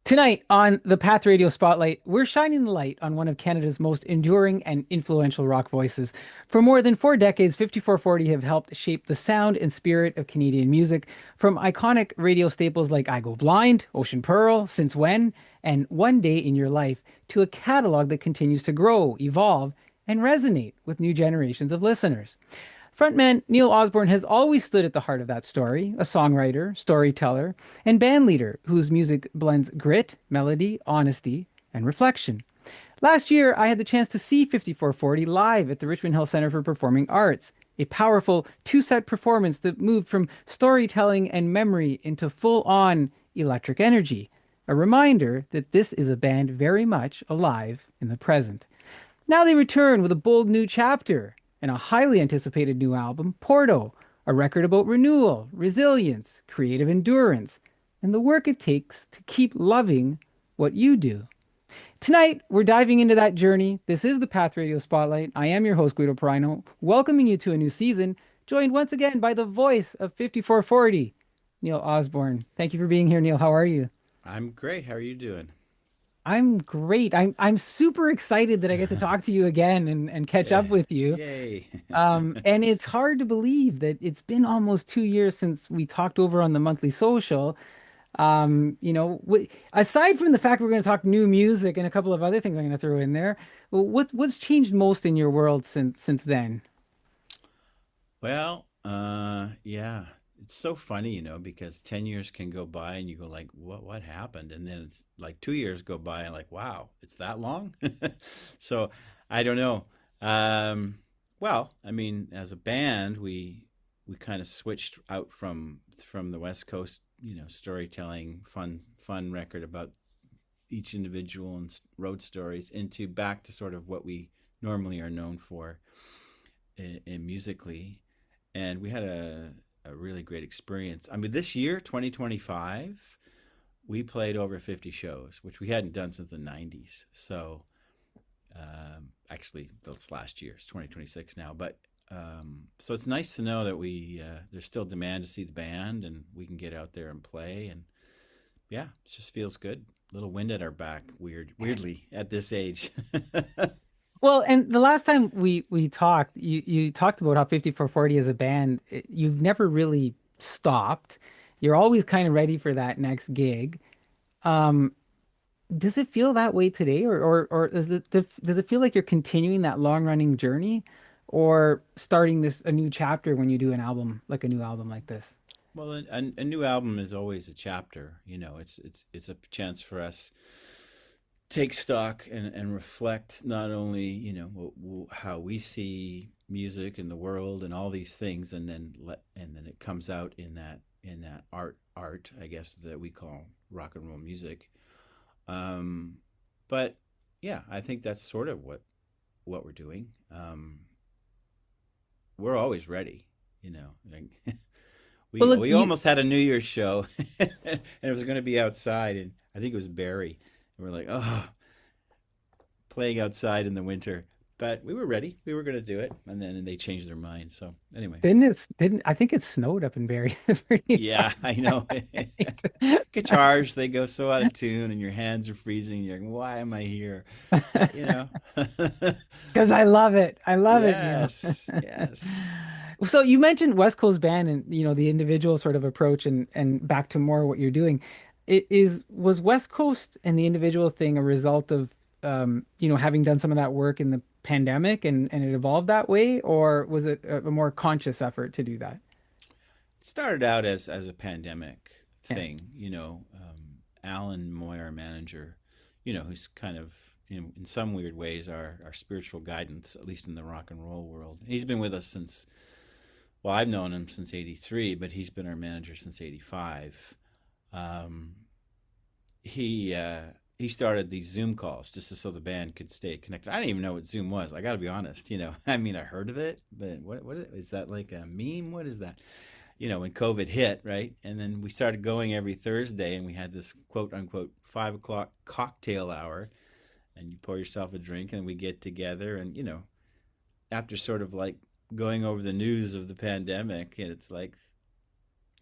Tonight on the Path Radio Spotlight, we're shining the light on one of Canada's most enduring and influential rock voices. For more than 4 decades, 5440 have helped shape the sound and spirit of Canadian music, from iconic radio staples like I Go Blind, Ocean Pearl, Since When, and One Day in Your Life, to a catalog that continues to grow, evolve, and resonate with new generations of listeners. Frontman Neil Osborne has always stood at the heart of that story, a songwriter, storyteller, and bandleader whose music blends grit, melody, honesty, and reflection. Last year, I had the chance to see 5440 live at the Richmond Hill Center for Performing Arts, a powerful two-set performance that moved from storytelling and memory into full-on electric energy, a reminder that this is a band very much alive in the present. Now they return with a bold new chapter and a highly anticipated new album, Porto, a record about renewal, resilience, creative endurance, and the work it takes to keep loving what you do. Tonight, we're diving into that journey. This is the Path Radio Spotlight. I am your host, Guido Piraino, welcoming you to a new season, joined once again by the voice of 5440, Neil Osborne. Thank you for being here, Neil. How are you? I'm great. How are you doing? I'm great. I'm super excited that I get to talk to you again and catch Yeah. up with you. Yay. And it's hard to believe that it's been almost 2 years since we talked over on the monthly social. Aside from the fact we're going to talk new music and a couple of other things I'm going to throw in there, what's changed most in your world since then? Well, yeah. It's so funny, because 10 years can go by and you go like, what happened? And then it's like 2 years go by and like, wow, it's that long? So I don't know. Well, I mean, as a band, we kind of switched out from the West Coast, storytelling, fun record about each individual and road stories into back to sort of what we normally are known for in musically. And we had a really great experience. I mean, this year, 2025, we played over 50 shows, which we hadn't done since the 90s. So actually, that's last year. It's 2026 now. But so it's nice to know that there's still demand to see the band and we can get out there and play. And yeah, it just feels good. A little wind at our back, weirdly, at this age. Well, and the last time we talked, you talked about how 5440 as a band, you've never really stopped. You're always kind of ready for that next gig. Um, does it feel that way today, or does it feel like you're continuing that long running journey, or starting this a new chapter when you do an album like a new album like this? Well, a new album is always a chapter. It's a chance for us take stock and reflect not only how we see music and the world and all these things, and then it comes out in that art, I guess, that we call rock and roll music. Um, but yeah, I think that's sort of what we're doing. We're always ready, like Well, we look, we almost had a New Year's show, and it was going to be outside, and I think it was Barry, and we're like, oh, playing outside in the winter. But we were ready. We were going to do it, and then they changed their mind. So anyway, didn't I think it snowed up in Barrie? It's pretty yeah, I know. Guitars, they go so out of tune, and your hands are freezing. You're like, why am I here? But Because I love it. I love it, Neil. yes, yes. So you mentioned West Coast band and the individual sort of approach and back to more what you're doing. It was West Coast and the individual thing a result of having done some of that work in the pandemic and it evolved that way, or was it a more conscious effort to do that? It started out as a pandemic Yeah. thing. Alan Moy, our manager, who's kind of in some weird ways our spiritual guidance, at least in the rock and roll world. He's been with us since, well, I've known him since '83, but he's been our manager since '85. Um, he started these Zoom calls just so the band could stay connected. I didn't even know what Zoom was. I got to be honest. I mean, I heard of it, but what is that, like a meme? What is that? When COVID hit, right? And then we started going every Thursday, and we had this quote unquote 5 o'clock cocktail hour, and you pour yourself a drink, and we get together, and after sort of like going over the news of the pandemic, and it's like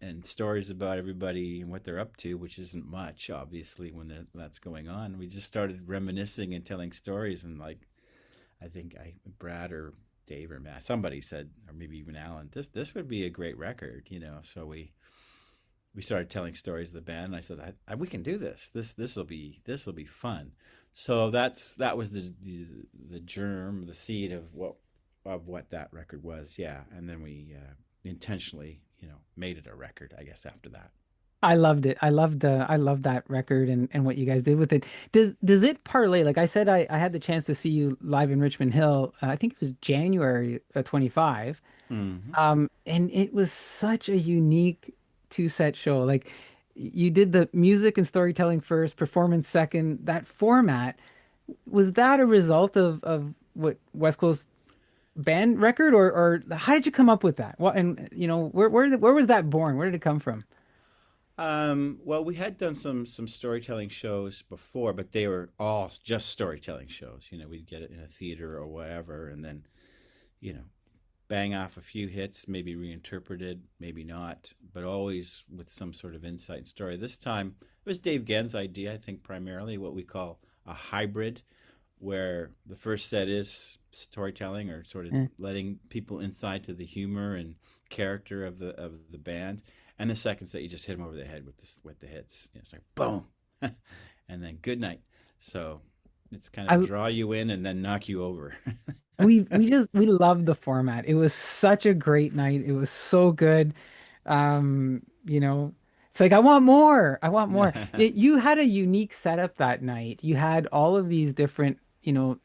and stories about everybody and what they're up to, which isn't much, obviously, when that's going on. We just started reminiscing and telling stories, and like I think I Brad or Dave or Matt, somebody said, or maybe even Alan, this would be a great record, you know. So we started telling stories of the band. And I said, we can do this. This will be fun. So that was the germ, the seed of what that record was. Yeah, and then we intentionally, made it a record. I guess after that. I loved it. I loved that record and what you guys did with it. Does it parlay? Like I said, I had the chance to see you live in Richmond Hill. I think it was January 25. Hmm. And it was such a unique two-set show. Like you did the music and storytelling first, performance second. That format, was that a result of what West Coast band record, or how did you come up with that? What, and where was that born? Where did it come from? Well, we had done some storytelling shows before, but they were all just storytelling shows. We'd get it in a theater or whatever, and then you know bang off a few hits, maybe reinterpreted, maybe not, but always with some sort of insight and story. This time it was Dave Genn's idea, I think, primarily what we call a hybrid, where the first set is storytelling or sort of Eh. letting people inside to the humor and character of the band, and the second set you just hit them over the head with the hits. It's like boom, and then good night. So it's kind of I draw you in and then knock you over. we loved the format. It was such a great night. It was so good. It's like I want more. I want more. You had a unique setup that night. You had all of these different,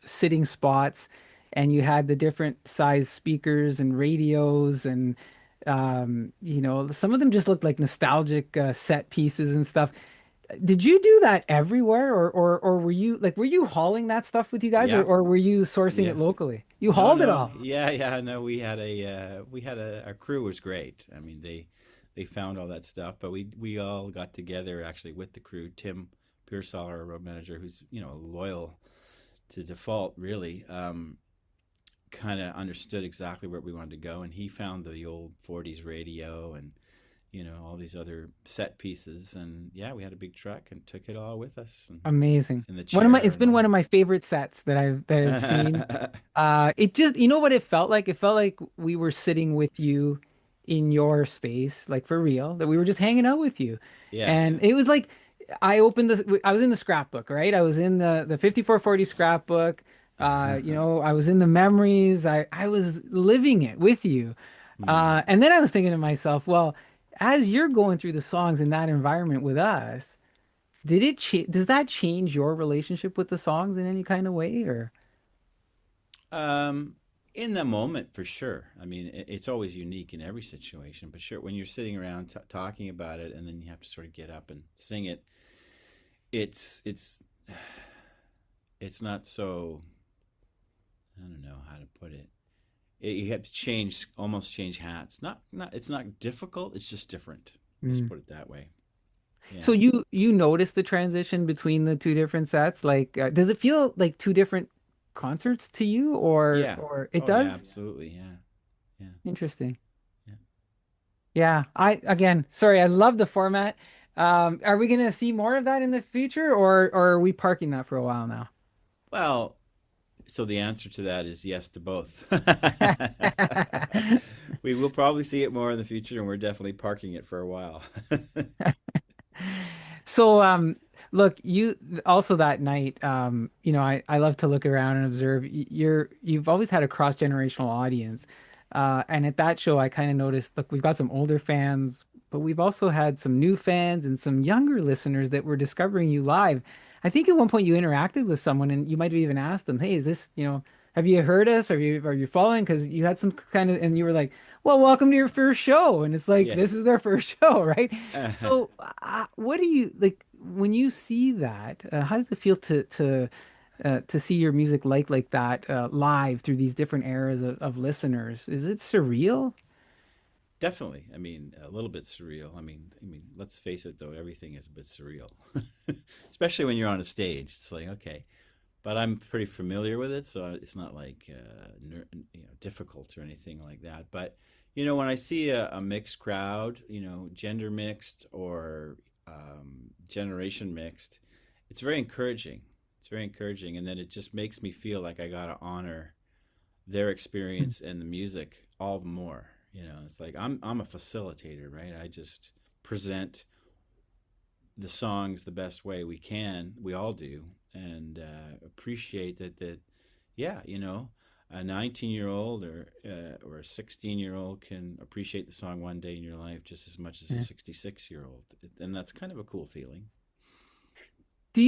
sitting spots, and you had the different size speakers and radios, and some of them just looked like nostalgic set pieces and stuff. Did you do that everywhere, or were you hauling that stuff with you guys, or Yeah, or were you sourcing yeah. it locally? You No, hauled it no, all. yeah, yeah. No, we had our crew was great. I mean, they found all that stuff, but we all got together actually with the crew. Tim Pearsall, our road manager, who's loyal to default, really, kind of understood exactly where we wanted to go, and he found the old '40s radio and all these other set pieces, and yeah, we had a big truck and took it all with us, and Amazing. in the It's chair and been one all. of my favorite sets that I've seen. It just, you know what it felt like? It felt like we were sitting with you in your space, like for real, that we were just hanging out with you. Yeah. And it was like I was in the scrapbook, right? I was in the 5440 scrapbook. I was in the memories. I was living it with you. Hmm. And then I was thinking to myself, well, as you're going through the songs in that environment with us, does that change your relationship with the songs in any kind of way, or? Um, in the moment, for sure. I mean, it's always unique in every situation, but sure, when you're sitting around talking about it, and then you have to sort of get up and sing it, it's it's not so. I don't know how to put it. You have to almost change hats. Not. It's not difficult. It's just different. Let's Mm. put it that way. So Yeah. you notice the transition between the two different sets? Like, does it feel like two different concerts to you, or Yeah. or it Oh yeah. does? Absolutely. Yeah. Yeah. Interesting. Yeah. Yeah, again, sorry, I love the format. Are we gonna see more of that in the future, or are we parking that for a while now? Well, so the answer to that is yes to both. We will probably see it more in the future, and we're definitely parking it for a while. So, look, you also that night, I love to look around and observe. You've always had a cross-generational audience. And at that show, I kind of noticed, look, we've got some older fans, but we've also had some new fans and some younger listeners that were discovering you live. I think at one point you interacted with someone and you might have even asked them, "Hey, is this, have you heard us? Are you following?" Because you had some kind of, and you were like, "Well, welcome to your first show." And it's like, Yeah. this is their first show, right? So, what do you like when you see that? How does it feel to see your music like that live through these different eras of listeners? Is it surreal? Definitely. I mean, a little bit surreal. I mean, let's face it though, everything is a bit surreal. Especially when you're on a stage. It's like, okay, but I'm pretty familiar with it, so it's not like difficult or anything like that. But When I see a mixed crowd, gender mixed or generation mixed, it's very encouraging. It's very encouraging, and then it just makes me feel like I gotta honor their experience and the music all the more. It's like I'm a facilitator, right? I just present the songs the best way we can. We all do, and appreciate that. Yeah, a 19-year-old or a 16-year-old can appreciate the song one day in your life just as much as a Yeah. 66-year-old, and that's kind of a cool feeling. Do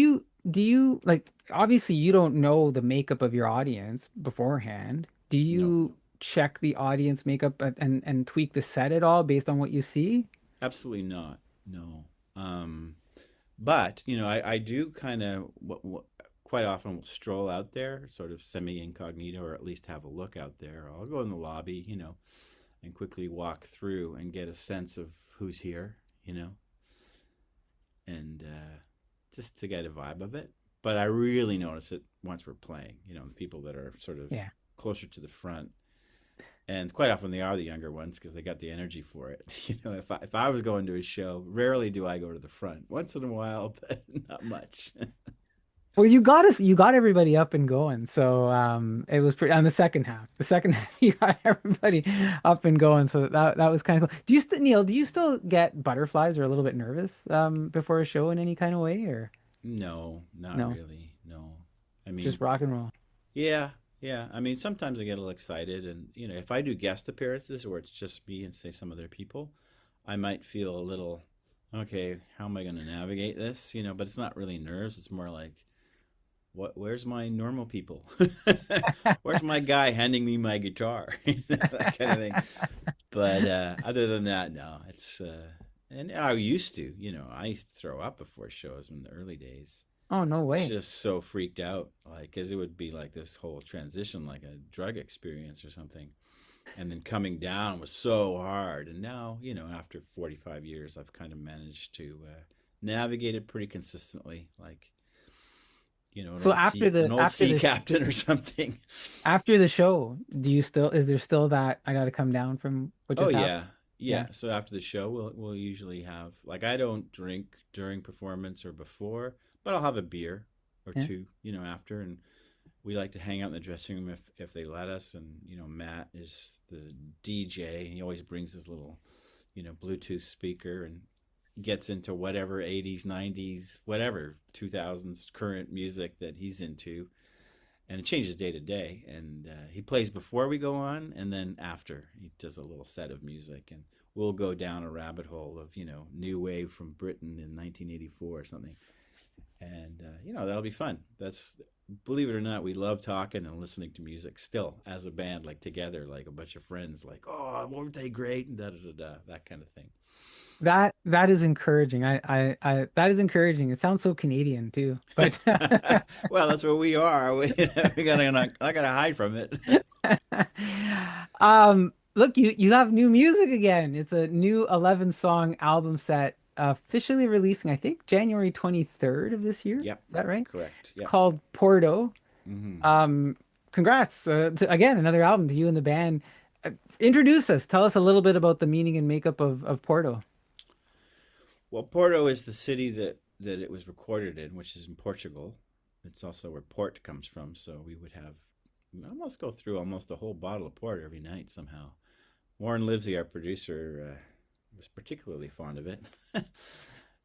you like obviously you don't know the makeup of your audience beforehand. Do No, you check the audience makeup and tweak the set at all based on what you see? absolutely not. No. But I do kind of quite often will stroll out there, sort of semi incognito, or at least have a look out there. I'll go in the lobby, and quickly walk through and get a sense of who's here, and just to get a vibe of it. But I really notice it once we're playing. The people that are sort of Yeah. closer to the front, and quite often they are the younger ones because they got the energy for it. If I was going to a show, rarely do I go to the front. Once in a while, but not much. Well, you got everybody up and going. So it was pretty on the second half. The second half you got everybody up and going. So that was kind of cool. Neil, do you still get butterflies or a little bit nervous before a show in any kind of way or No, not no? really. No. I mean, Just rock and roll. yeah, yeah. I mean, sometimes I get a little excited, and if I do guest appearances or it's just me and say some other people, I might feel a little, okay, how am I going to navigate this? But it's not really nerves. It's more like, where's my normal people? Where's my guy handing me my guitar? That kind of thing. But other than that, no. And I used to, I used to throw up before shows in the early days. Oh, no way. Just so freaked out, like, because it would be like this whole transition, like a drug experience or something. And then coming down was so hard. And now, after 45 years, I've kind of managed to navigate it pretty consistently. Like, So an old sea captain or something. after the show, is there still that I gotta come down from what Oh just happened? yeah, Yeah. yeah. So after the show, we'll usually have, like, I don't drink during performance or before, but I'll have a beer or Yeah. two, after, and we like to hang out in the dressing room if they let us. And Matt is the DJ, and he always brings his little Bluetooth speaker and gets into whatever 80s, 90s, whatever 2000s current music that he's into, and it changes day to day. And he plays before we go on, and then after he does a little set of music, and we'll go down a rabbit hole of new wave from Britain in 1984 or something, and that'll be fun. That's Believe it or not, we love talking and listening to music still as a band, like together, like a bunch of friends, like, oh, weren't they great, and da da da da, that kind of thing. That is encouraging. I that is encouraging. It sounds so Canadian too. But Well, that's where we are. We gotta not, I gotta hide from it. look, you have new music again. It's a new 11 song album set officially releasing, I think, January 23rd of this year. Yep, Is that right? correct. It's Yep. called Porto. Hmm. Um, congrats. Again, another album to you and the band. Introduce us. Tell us a little bit about the meaning and makeup of Porto. Well, Porto is the city that it was recorded in, which is in Portugal. It's also where port comes from. So we almost go through almost a whole bottle of port every night somehow. Warren Livesey, our producer, was particularly fond of it.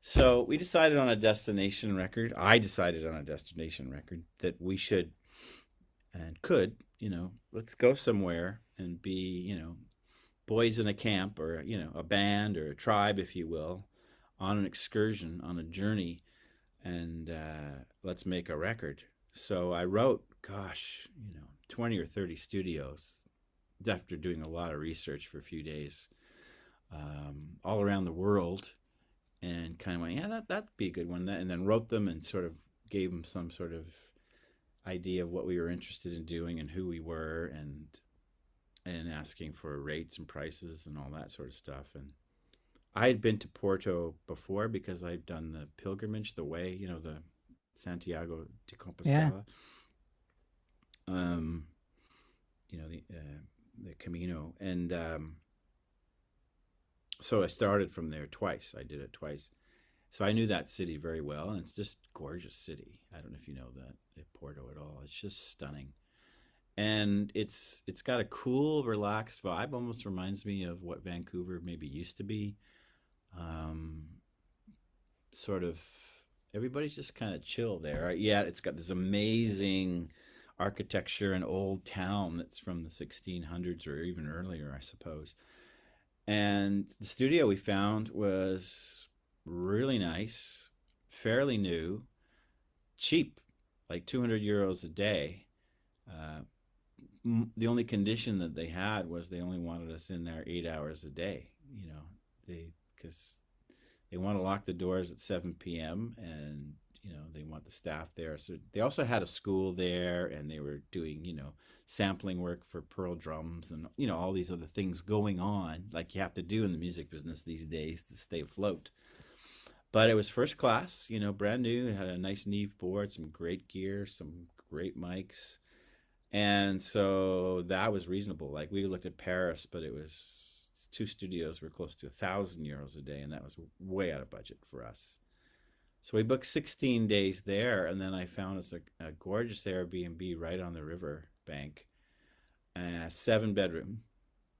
So we decided on a destination record. I decided on a destination record that we should and could, let's go somewhere and be, boys in a camp, or, a band or a tribe, if you will, on an excursion, on a journey, and let's make a record. So I wrote, gosh, 20 or 30 studios after doing a lot of research for a few days, all around the world, and kind of went, yeah, that'd be a good one. And then wrote them and sort of gave them some sort of idea of what we were interested in doing and who we were, and asking for rates and prices and all that sort of stuff. And I had been to Porto before because I'd done the pilgrimage, the way, the Santiago de Yeah. Compostela, um, the Camino, and So I started from there twice. I did it twice. So I knew that city very well, and it's just gorgeous city. I don't know if you know that Porto at all. It's just stunning, and it's got a cool, relaxed vibe. Almost reminds me of what Vancouver maybe used to be. Um, Sort of, everybody's just kind of chill there. Yeah, it's got this amazing architecture and old town that's from the 1600s or even earlier, I suppose. And the studio we found was really nice, fairly new, cheap, like €200 a day. Uh, the only condition that they had was they only wanted us in there 8 hours a day. They because they want to lock the doors at 7 p.m. and they want the staff there. So they also had a school there, and they were doing sampling work for pearl drums and all these other things going on like you have to do in the music business these days to stay afloat. But it was first class, brand new. It had a nice Neve board, some great gear, some great mics, and so that was reasonable. Like we looked at Paris, but it was two studios were close to €1,000 a day, and that was way out of budget for us. So we booked 16 days there, and then I found us a gorgeous Airbnb right on the river bank, 7 bedroom,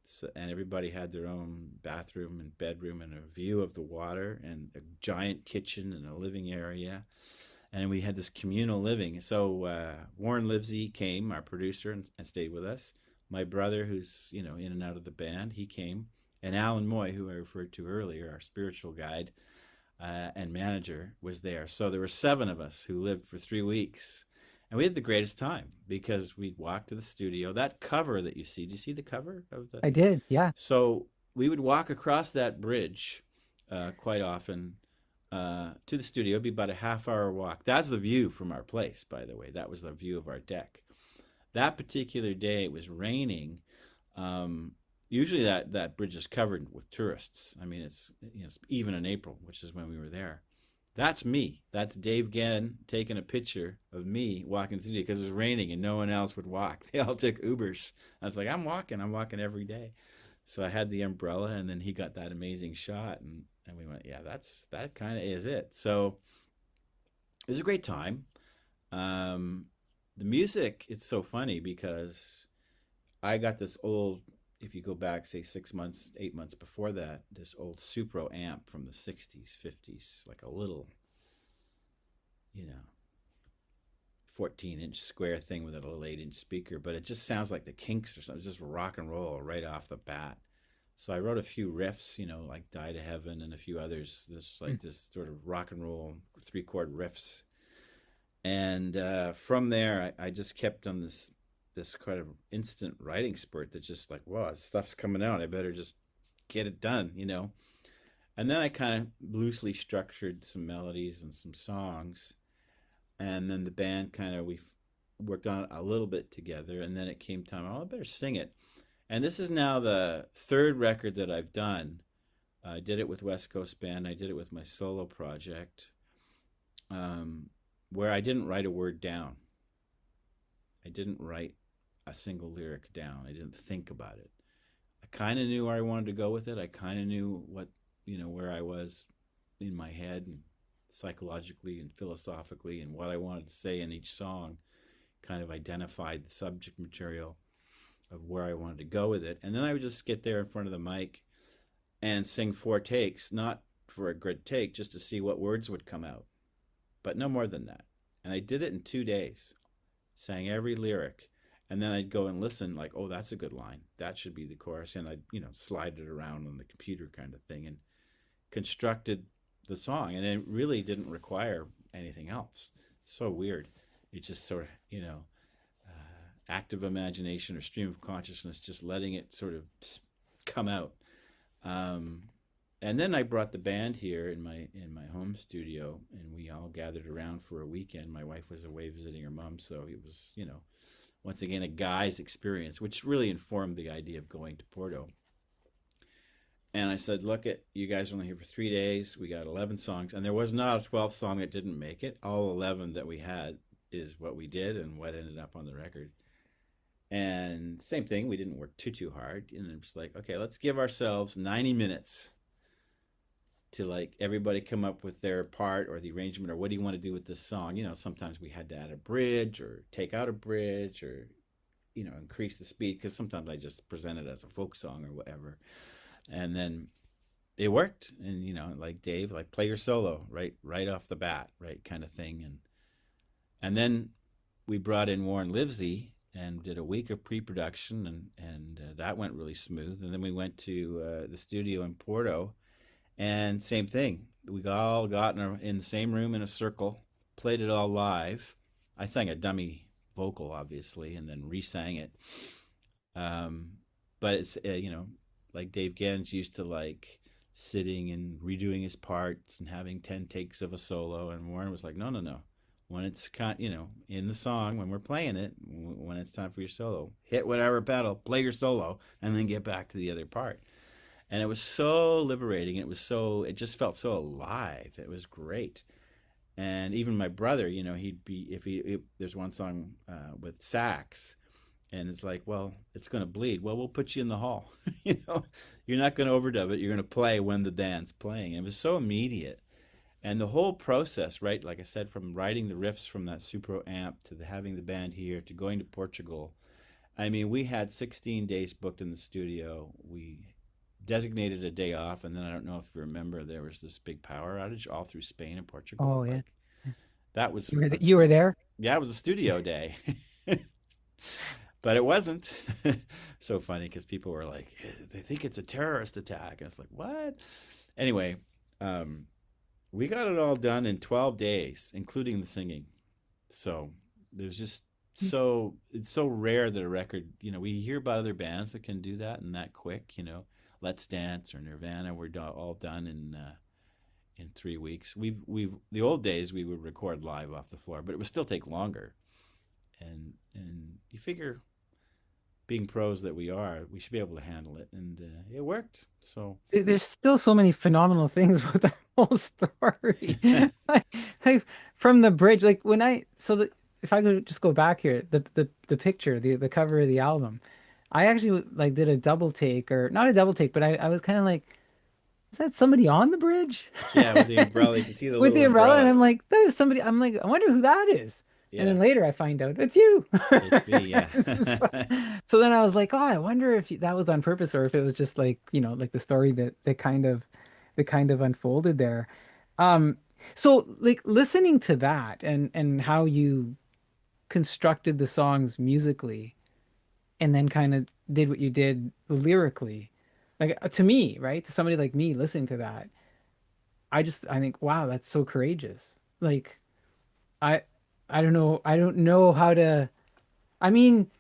so, and everybody had their own bathroom and bedroom and a view of the water and a giant kitchen and a living area. And we had this communal living. So Warren Livesey came, our producer, and stayed with us. My brother, who's in and out of the band, he came, and Alan Moy, who I referred to earlier, our spiritual guide and manager, was there. So there were 7 of us who lived for 3 weeks, and we had the greatest time because we'd walk to the studio. That cover that you see, do you see the cover of the? I did. Yeah. So we would walk across that bridge quite often to the studio. It'd be about a half-hour walk. That's the view from our place, by the way. That was the view of our deck. That particular day, it was raining. Usually that bridge is covered with tourists. I mean, it's even in April, which is when we were there. That's me. That's Dave Gann taking a picture of me walking through because it was raining and no one else would walk. They all took Ubers. I was like, I'm walking. I'm walking every day. So I had the umbrella, and then he got that amazing shot, and we went, yeah, that kind of is it. So it was a great time. Um, the music, it's so funny because I got this old, if you go back, say 6 months, 8 months before that, this old Supro amp from the 60s, 50s, like a little, you know, 14-inch square thing with a little 8-inch speaker, but it just sounds like the Kinks or something. It's just rock and roll right off the bat. So I wrote a few riffs, like Die to Heaven and a few others, this sort of rock and roll 3-chord riffs. And from there, I just kept on this kind of instant writing spurt that's just like, wow, stuff's coming out. I better just get it done. And then I kind of loosely structured some melodies and some songs. And then the band we worked on it a little bit together. And then it came time, oh, I better sing it. And this is now the 3rd record that I've done. I did it with West Coast Band. I did it with my solo project, where I didn't write a word down. I didn't write a single lyric down. I didn't think about it. I kind of knew where I wanted to go with it. I kind of knew where I was in my head and psychologically and philosophically, and what I wanted to say in each song. Kind of identified the subject material of where I wanted to go with it. And then I would just get there in front of the mic and sing 4 takes, not for a good take, just to see what words would come out, but no more than that. And I did it in 2 days, sang every lyric. And then I'd go and listen, like, oh, that's a good line. That should be the chorus. And I'd, slide it around on the computer kind of thing and constructed the song. And it really didn't require anything else. So weird. It just sort of, active imagination or stream of consciousness, just letting it sort of come out. And then I brought the band here in my home studio, and we all gathered around for a weekend. My wife was away visiting her mom, so it was, once again, a guy's experience, which really informed the idea of going to Porto. And I said, look, you guys are only here for 3 days. We got 11 songs, and there was not a 12th song that didn't make it. All 11 that we had is what we did and what ended up on the record. And same thing, we didn't work too hard. And it was like, okay, let's give ourselves 90 minutes to like everybody come up with their part or the arrangement or what do you want to do with this song. Sometimes we had to add a bridge or take out a bridge or increase the speed because sometimes I just present it as a folk song or whatever. And then it worked, and like Dave, like play your solo right off the bat, right kind of thing. And then we brought in Warren Livesey and did a week of pre-production, and that went really smooth. And then we went to the studio in Porto, and same thing. We all got in the same room in a circle, played it all live. I sang a dummy vocal, obviously, and then re-sang it. Um, but it's like Dave Gans used to like sitting and redoing his parts and having 10 takes of a solo, and Warren was like, no, no, no. When it's in the song, when we're playing it, when it's time for your solo, hit whatever pedal, play your solo, and then get back to the other part. And it was so liberating. It just felt so alive. It was great. And even my brother, he'd be if there's one song with sax, and it's like, well, it's going to bleed. Well, we'll put you in the hall. You're not going to overdub it. You're going to play when the band's playing. And it was so immediate. And the whole process, right? Like I said, from writing the riffs from that Supro amp to having the band here to going to Portugal. I mean, we had 16 days booked in the studio. We designated a day off, and then I don't know if you remember, there was this big power outage all through Spain and Portugal. Oh yeah. Like that was You were there? yeah, it was a studio day. But it wasn't. So funny because people were like, they think it's a terrorist attack, and it's like, what? Anyway, um, we got it all done in 12 days, including the singing. So there's just it's so rare that a record, we hear about other bands that can do that and that quick, Let's Dance or Nirvana were all done in 3 weeks. We've the old days we would record live off the floor, but it would still take longer. And you figure being pros that we are, we should be able to handle it, and it worked. So There's still so many phenomenal things with that whole story. Like, like, from the bridge, like when I so the if I could just go back here, the picture, the cover of the album, I actually like did a double take or not a double take, but I was kind of like, is that somebody on the bridge? yeah, with the umbrella, you can see the With little the umbrella, and umbrella. I'm like, that is somebody. I'm like, I wonder who that is. And Yeah, then later I find out it's you. it's me. Yeah, So, so then I was like, oh, I wonder if that was on purpose or if it was just like, like the story that kind of unfolded there. Um, so like listening to that and how you constructed the songs musically and then kind of did what you did lyrically. Like to me, right? To somebody like me listening to that, I think, wow, that's so courageous. Like I I don't know how to I mean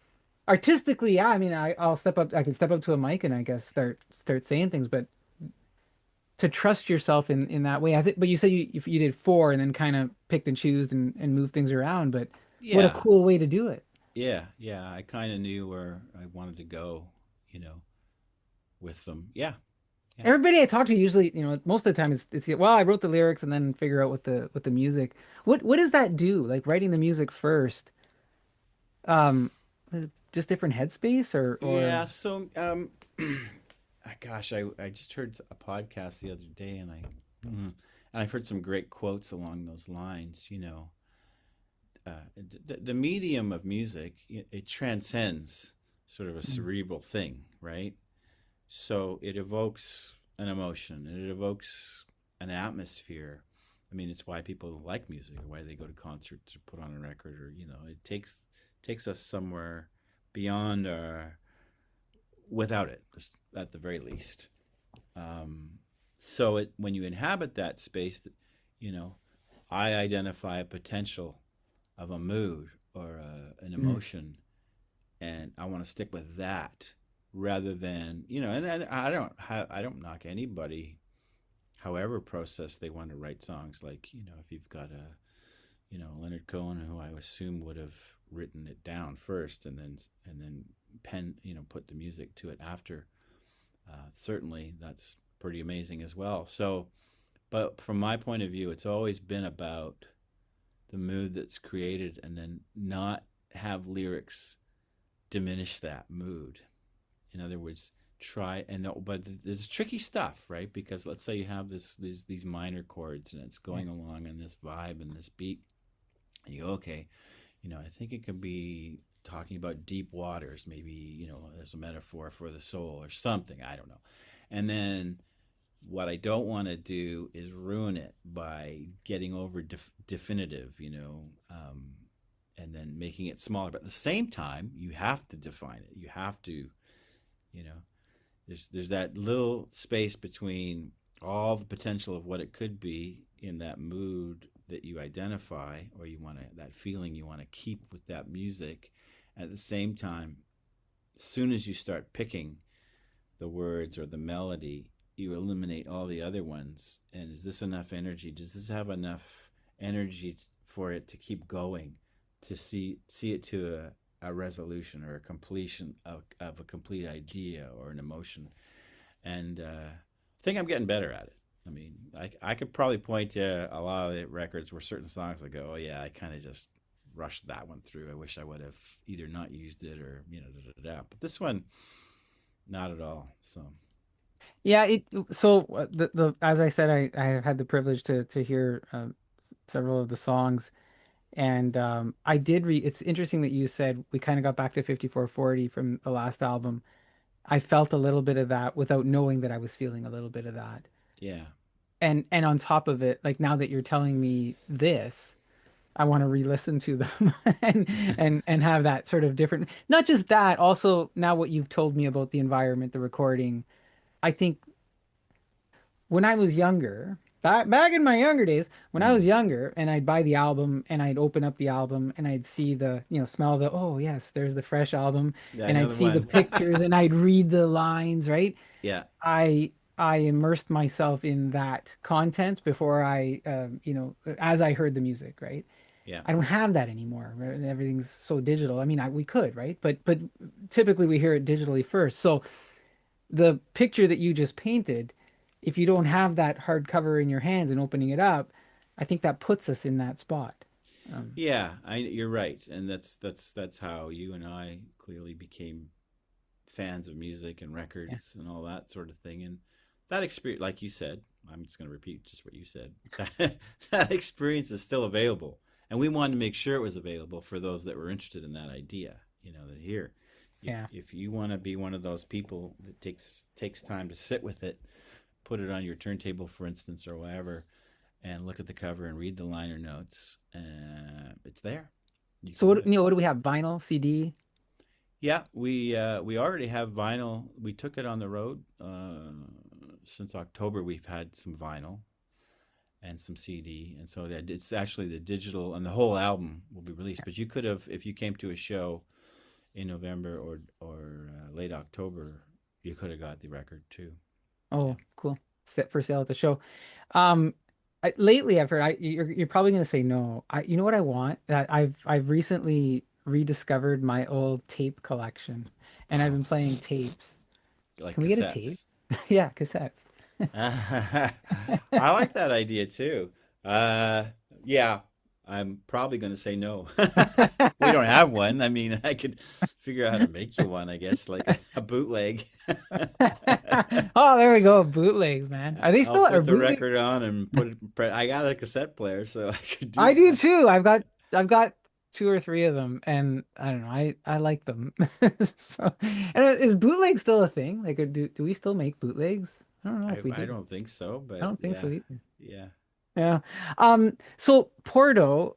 artistically, yeah, I mean I'll step up I can step up to a mic and I guess start saying things, but to trust yourself in that way. I think but you said you did four and then kind of picked and choose and moved things around, but what a yeah, cool way to do it. yeah. I kind of knew where I wanted to go, you know, with them. Yeah, yeah, Everybody I talk to usually, most of the time it's well, I wrote the lyrics and then figure out what the music. What does that do? Like writing the music first, is it just different headspace or yeah. So, gosh, I just heard a podcast the other day, and I've heard some great quotes along those lines. The medium of music, it transcends sort of a Mm, cerebral thing, right? So it evokes an emotion, and it evokes an atmosphere. I mean, it's why people like music, or why they go to concerts or put on a record, or it takes us somewhere beyond our without it, just at the very least. Um, so when you inhabit that space, you know, I identify a potential of a mood or an mm, emotion, and I want to stick with that rather than and I don't knock anybody, however process they want to write songs. Like if you've got a Leonard Cohen, who I assume would have written it down first and then pen put the music to it after. Certainly, that's pretty amazing as well. So, but from my point of view, it's always been about the mood that's created, and then not have lyrics diminish that mood. In other words, try and but there's tricky stuff, right? Because let's say you have these minor chords and it's Yeah. going along in this vibe and this beat, and you go, okay, I think it could be talking about deep waters, maybe, as a metaphor for the soul or something. I don't know. And then what I don't want to do is ruin it by getting over definitive, and then making it smaller. But at the same time, you have to define it. You have to, you know, there's that little space between all the potential of what it could be in that mood that you identify, or you want to, that feeling you want to keep with that music. At the same time, as soon as you start picking the words or the melody, you eliminate all the other ones. And is this enough energy? Does this have enough energy for it to keep going, to see it to a resolution or a completion of a complete idea or an emotion? And I think I'm getting better at it. I mean, I could probably point to a lot of the records where certain songs I go, oh yeah, I kind of just rushed that one through. I wish I would have either not used it or da, da, da, da. But this one, not at all. So Yeah, so the as I said, I have had the privilege to hear several of the songs, and I did read. It's interesting that you said we kind of got back to 5440 from the last album. I felt a little bit of that without knowing that I was feeling a little bit of that. yeah, And on top of it, like now that you're telling me this, I want to re-listen to them and have that sort of different. Not just that, also now what you've told me about the environment, the recording. I think when I was younger, back in my younger days, when I mm. was younger and I'd buy the album and I'd open up the album and I'd see the, smell the, oh yes, there's the fresh album, Yeah, and I'd another see the one. pictures and I'd read the lines, right? Yeah, I immersed myself in that content before as I heard the music, right? yeah, I don't have that anymore. Right? Everything's so digital. I mean, we could, right? But typically we hear it digitally first. So the picture that you just painted, if you don't have that hardcover in your hands and opening it up, I think that puts us in that spot. Um, yeah. You're right, and that's how you and I clearly became fans of music and yeah, records and all that sort of thing. And that experience, like you said, I'm just going to repeat just what you said. That experience is still available, and we wanted to make sure it was available for those that were interested in that idea. That here, yeah, if you want to be one of those people that takes time to sit with it, put it on your turntable, for instance, or whatever, and look at the cover and read the liner notes, it's there. You so can do what, it. what do we have? Vinyl, CD? Yeah, we already have vinyl. We took it on the road since October. We've had some vinyl and some CD, and so that it's actually the digital, and the whole album will be released. But you could have, if you came to a show in November or late October, you could have got the record too. Yeah. Oh, cool. Set for sale at the show. Um, lately I've heard you're probably gonna say no. You know what I want? That I've recently rediscovered my old tape collection, and I've Oh, been playing tapes. like Can we get a tape? cassettes. Yeah, cassettes. I like that idea too. Uh, yeah, I'm probably going to say no. We don't have one. I mean, I could figure out how to make you one, I guess, like a bootleg. Oh, there we go. Bootlegs, man. Are they I'll still are put the bootleg? record on and put it. I got a cassette player, so I could do I do that. too. I've got two or three of them, and I don't know. I like them. So, and is bootleg still a thing? Like, do we still make bootlegs? I don't know if we I do. don't think so, I but don't think so yeah, either. yeah. Yeah. So Porto,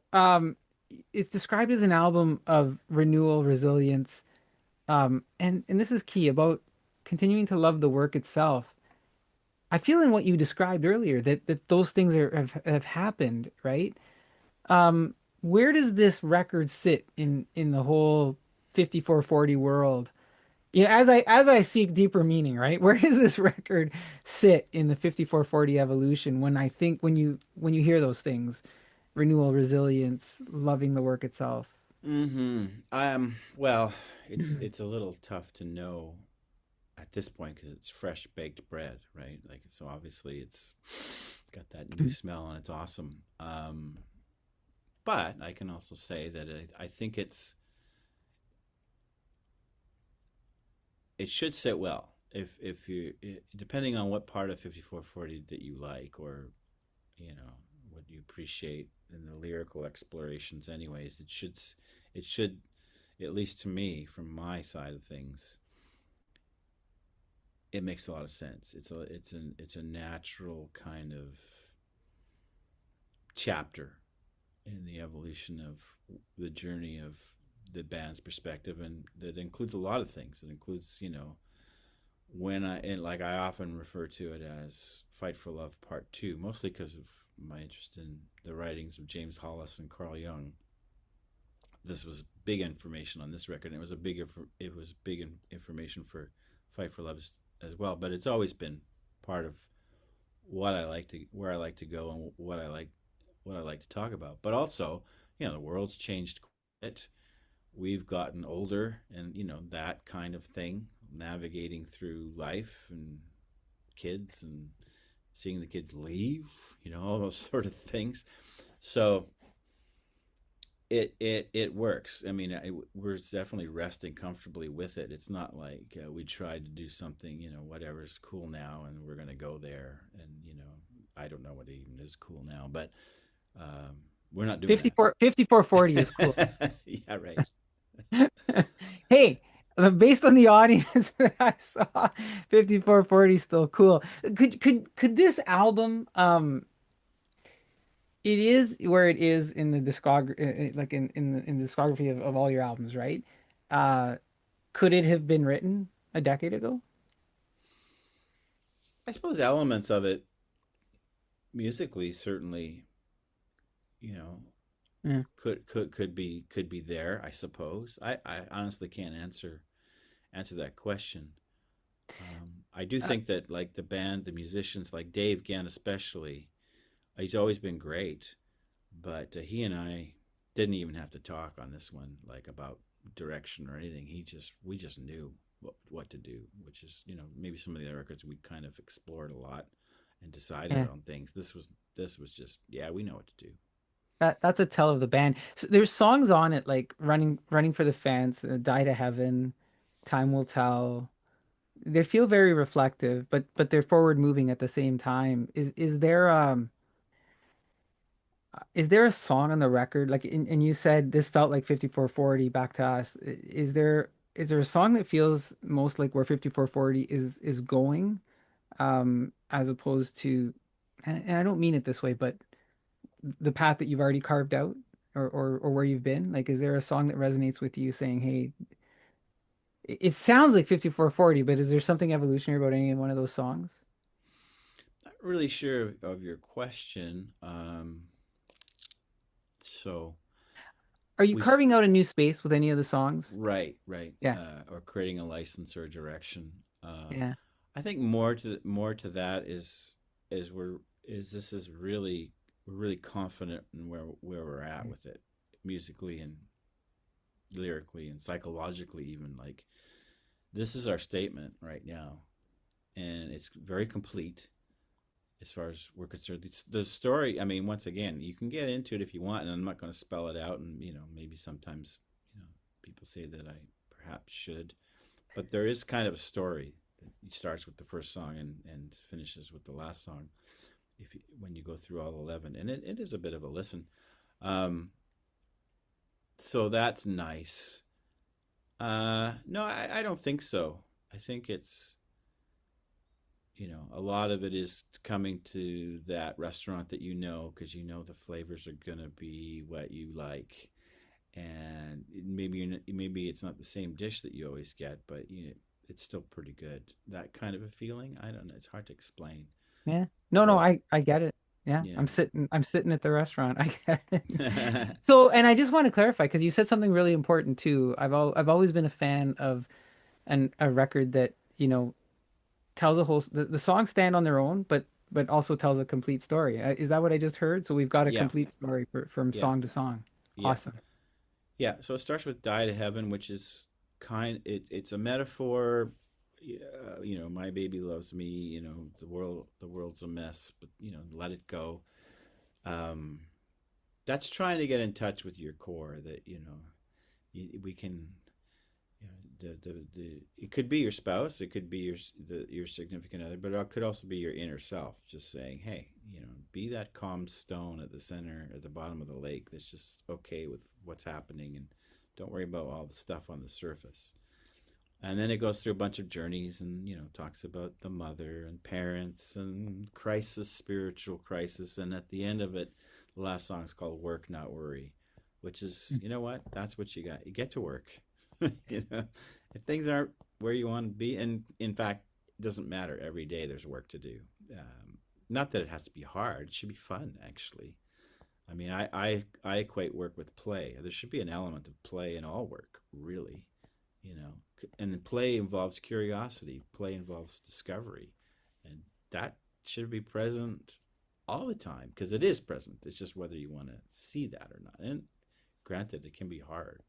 it's described as an album of renewal, resilience, and this is key about continuing to love the work itself. I feel in what you described earlier that those things have happened, right? Where does this record sit in the whole 5440 world? As I seek deeper meaning, right? Where does this record sit in the 5440 evolution when I think when you hear those things, renewal, resilience, loving the work itself? Mm-hmm. Well, it's a little tough to know at this point because it's fresh baked bread, right? Like, so obviously it's got that new smell and it's awesome. But I can also say that I think it should sit well. if you depending on what part of 5440 that you like, or what you appreciate in the lyrical explorations, anyways, it should, at least to me, from my side of things, it makes a lot of sense. It's a natural kind of chapter in the evolution of the journey of the band's perspective, and that includes a lot of things. It includes, when I often refer to it as Fight for Love Part 2, mostly because of my interest in the writings of James Hollis and Carl Jung. This was big information on this record, and it was big information for Fight for Love as well. But it's always been part of where I like to go, and what I like to talk about. But also, the world's changed quite. We've gotten older, and that kind of thing, navigating through life and kids and seeing the kids leave, all those sort of things. So it works. I mean, we're definitely resting comfortably with it. It's not like we tried to do something, whatever's cool now, and we're going to go there. And I don't know what even is cool now, but we're not doing 5440 is cool. that. Yeah, right. Hey, based on the audience that I saw, 5440 is still cool. Could this album it is where it is in the like in the discography of all your albums, right? Uh could it have been written a decade ago? I suppose elements of it musically certainly, you know, Yeah. could be there. I suppose. I honestly can't answer that question. I do Uh, think that, like, the band, the musicians, like Dave Gann especially, he's always been great, but he and I didn't even have to talk on this one, like, about direction or anything. We just knew what to do, which is, maybe some of the other records we kind of explored a lot and decided yeah. on things. This was just, yeah, we know what to do. That's a tell of the band. So there's songs on it like Running for the Fence, Die to Heaven, Time Will Tell. They feel very reflective, but they're forward moving at the same time. Is there a song on the record like and you said this felt like 5440 back to us. Is there a song that feels most like where 5440 is going as opposed to and I don't mean it this way, but the path that you've already carved out or where you've been? Like, is there a song that resonates with you saying, hey, it sounds like 5440, but is there something evolutionary about any one of those songs? Not really sure of your question. So Are you we carving out a new space with any of the songs? right, Yeah, or creating a license or direction. Uh, yeah, I think more to that is we're is this is really we're really confident in where we're at with it, musically and lyrically and psychologically, even. Like, this is our statement right now, and it's very complete as far as we're concerned. The story, I mean, once again, you can get into it if you want, and I'm not going to spell it out. And maybe sometimes, people say that I perhaps should, but there is kind of a story that starts with the first song and finishes with the last song. When you go through all 11, and it is a bit of a listen. Um, so that's nice. No, I don't think so. I think it's, a lot of it is coming to that restaurant that because the flavors are gonna be what you like, and maybe it's not the same dish that you always get, but it's still pretty good. That kind of a feeling. I don't know. It's hard to explain, yeah. No, but I get it. Yeah, yeah. I'm sitting at the restaurant. I get it. So, and I just want to clarify because you said something really important too. I've always been a fan of a record that, tells the songs stand on their own, but also tells a complete story. Is that what I just heard? So we've got a Yeah, complete story from yeah, song to song. yeah, Awesome. yeah. So it starts with "Die to Heaven," which is it's a metaphor. My baby loves me. The world's a mess, but let it go. Um, that's trying to get in touch with your core. That we can. it could be your spouse, it could be your significant other, but it could also be your inner self, just saying, hey, be that calm stone at the center, at the bottom of the lake, that's just okay with what's happening, and don't worry about all the stuff on the surface. And then it goes through a bunch of journeys, and talks about the mother and parents and crisis, spiritual crisis, and at the end of it, the last song is called "Work Not Worry," which is, what, that's what you got. You get to work. you know if things aren't where you want to be, and in fact, it doesn't matter, every day there's work to do. Not that it has to be hard, it should be fun, actually. I mean, I equate work with play. There should be an element of play in all work, really. you know and the play involves curiosity, play involves discovery, and that should be present all the time, because it is present. It's just whether you want to see that or not. And granted, it can be hard.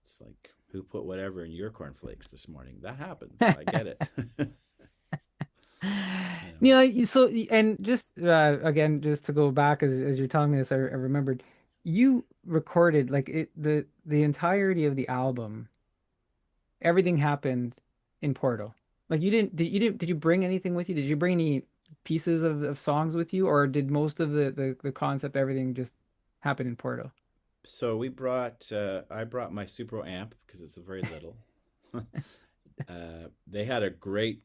It's like, who put whatever in your cornflakes this morning? That happens. I get it. you know. So and just again, just to go back as you're telling me this, I remembered you recorded like the entirety of the album. Everything happened in Porto. Like did you bring anything with you? Did you bring any pieces of songs with you, or did most of the concept, everything just happen in Porto? So I brought my Super amp because it's a very little. They had a great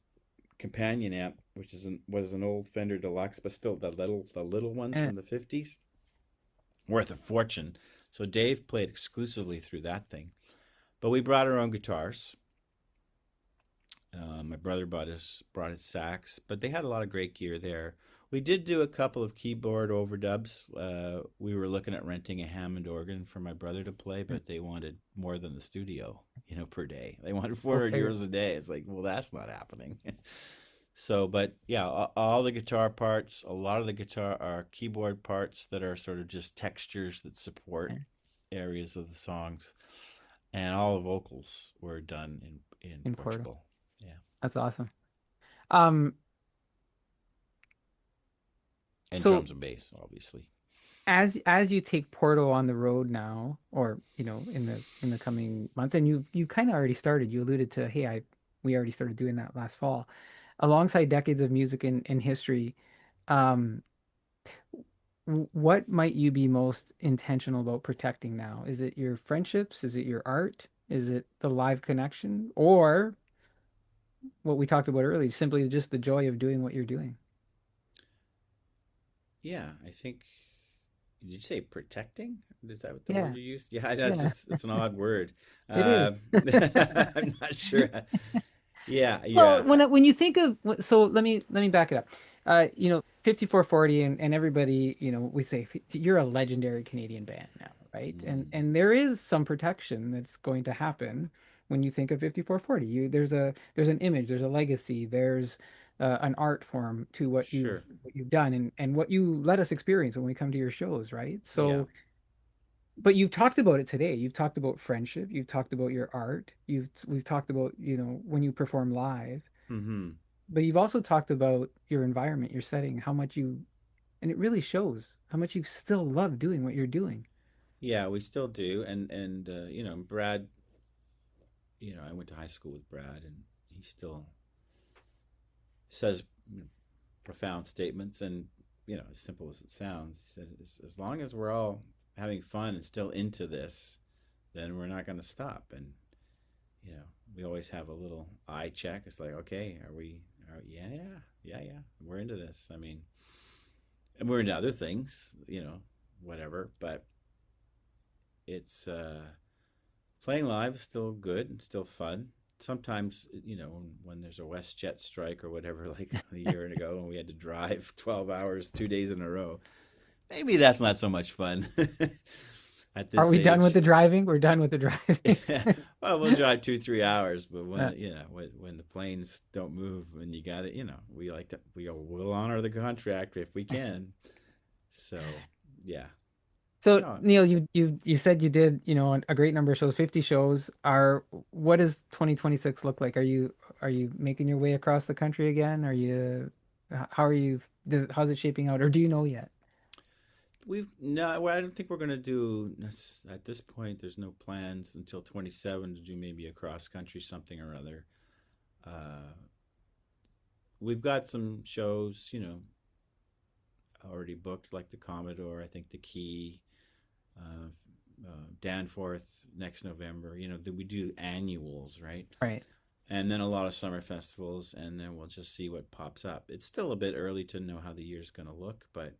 companion amp, which was an old Fender Deluxe, but still the little ones Eh, from the 50s, worth a fortune. So Dave played exclusively through that thing. But we brought our own guitars. My brother brought his sax, but they had a lot of great gear there. We did do a couple of keyboard overdubs. We were looking at renting a Hammond organ for my brother to play, but they wanted more than the studio, per day. They wanted 400 okay. euros a day. It's like, well, that's not happening. So, but yeah, all the guitar parts, a lot of the guitar are keyboard parts that are sort of just textures that support areas of the songs, and all the vocals were done in In Porto. Portugal. Yeah, That's awesome. Um, and so drums and bass, obviously. as you take Porto on the road now, or in the coming months, and you kind of already started. You alluded to, hey, I we already started doing that last fall, alongside decades of music and history. Um, what might you be most intentional about protecting now? Is it your friendships? Is it your art? Is it the live connection? Or what we talked about earlier, simply just the joy of doing what you're doing? Yeah, I think. Did you say protecting? Is that what the word Yeah, you used? Yeah, that's yeah, just, it's an odd word. it is. I'm not sure. Yeah, Well, yeah. when you think of, so let me back it up. 5440 and everybody, we say you're a legendary Canadian band now, right? And Mm, and there is some protection that's going to happen when you think of 5440. There's an image, there's a legacy, there's an art form to sure. what you've done and what you let us experience when we come to your shows, right? Yeah. So, but you've talked about it today. You've talked about friendship. You've talked about your art. We've talked about, when you perform live, Hmm. but you've also talked about your environment, your setting, and it really shows how much you still love doing what you're doing. Yeah, we still do, and Brad. I went to high school with Brad, and he still says profound statements, and as simple as it sounds, he said, as long as we're all having fun and still into this, then we're not going to stop. And you know, we always have a little eye check. It's like, okay, are we? Yeah, yeah. We're into this. I mean, and we're into other things, whatever. But it's playing live is still good and still fun. Sometimes, when there's a WestJet strike or whatever, like a year ago, and we had to drive 12 hours, 2 days in a row, maybe that's not so much fun at Are this we done with age. the driving? We're done with the driving. Yeah. Well, we'll drive 2, 3 hours, but when Uh, when the planes don't move and you got it, we like to we'll honor the contract if we can. So, yeah. so No, Neil, you said you did, a great number of shows, 50 shows. What does 2026 look like? Are you making your way across the country again? How are you how's it shaping out, or do you know yet? we've no. Well, I don't think we're gonna do at this point. There's no plans until 27 to do maybe a cross country something or other. Uh, we've got some shows, already booked, like the Commodore. I think the Key, uh, Danforth next November. We do annuals, right? Right. And then a lot of summer festivals, and then we'll just see what pops up. It's still a bit early to know how the year's going to look, but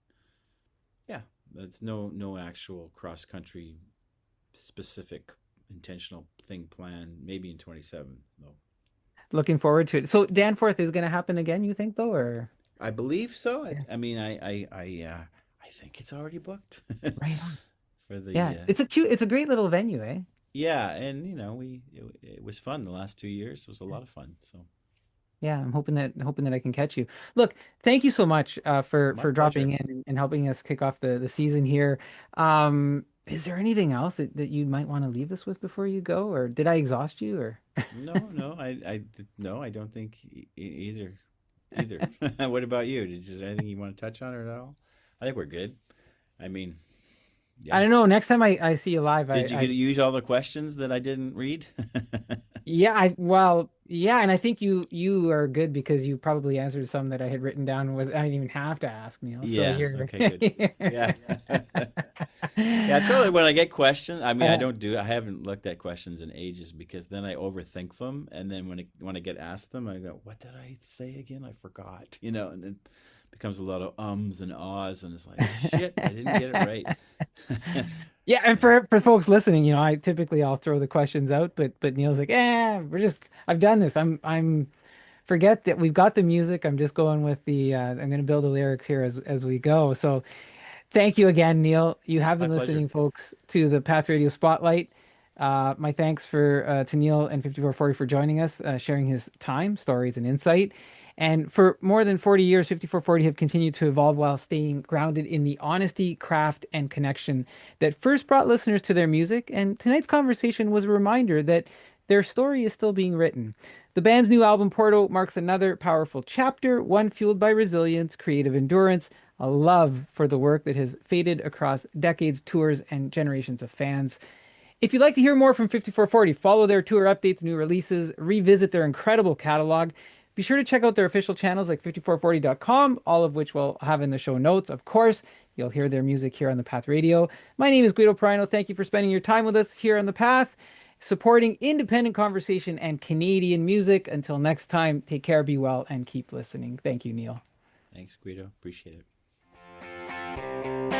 yeah, that's no actual cross country specific intentional thing planned. Maybe in 27 though. Looking forward to it. So Danforth is going to happen again, you think, though, or? I believe so. I, Yeah. I mean, I think it's already booked Right on. for the Yeah, it's a great little venue, eh? yeah, and it was fun. The last 2 years was a lot of fun. So Yeah, I'm hoping that I can catch you. Look, thank you so much my for dropping pleasure. in and helping us kick off the season here. Is there anything else that you might want to leave us with before you go, or did I exhaust you, or? No, no, no, I don't think either. What about you? Is there anything you want to touch on or at all? I think we're good. I mean, I yeah. don't know. Next time I see you live, Did you get to use all the questions that I didn't read? yeah, well, yeah, and I think you are good because you probably answered some that I had written down with I didn't even have to ask, Neil. So Yeah. you're Okay, good. Yeah. Yeah, totally. When I get questions, I mean, Uh, I haven't looked at questions in ages because then I overthink them, and then when I get asked them, I go, "What did I say again? I forgot." And then becomes a lot of ums and ahs, and it's like, "Shit, I didn't get it right." Yeah, and for folks listening, I typically I'll throw the questions out, but Neil's like, I've done this. I'm forget that we've got the music. I'm just going with I'm gonna build the lyrics here as we go. So thank you again, Neil. You have My been pleasure. listening, folks, to the Path Radio Spotlight. My thanks to Neil and 5440 for joining us, sharing his time, stories, and insight. And for more than 40 years, 5440 have continued to evolve while staying grounded in the honesty, craft, and connection that first brought listeners to their music. And tonight's conversation was a reminder that their story is still being written. The band's new album, Porto, marks another powerful chapter, one fueled by resilience, creative endurance, a love for the work that has faded across decades, tours, and generations of fans. If you'd like to hear more from 5440, follow their tour updates, new releases, revisit their incredible catalog. Be sure to check out their official channels like 5440.com, all of which we'll have in the show notes. Of course, you'll hear their music here on the Path Radio. My name is Guido Piraino. Thank you for spending your time with us here on the Path, supporting independent conversation and Canadian music. Until next time, take care, be well, and keep listening. Thank you, Neil. Thanks, Guido. Appreciate it.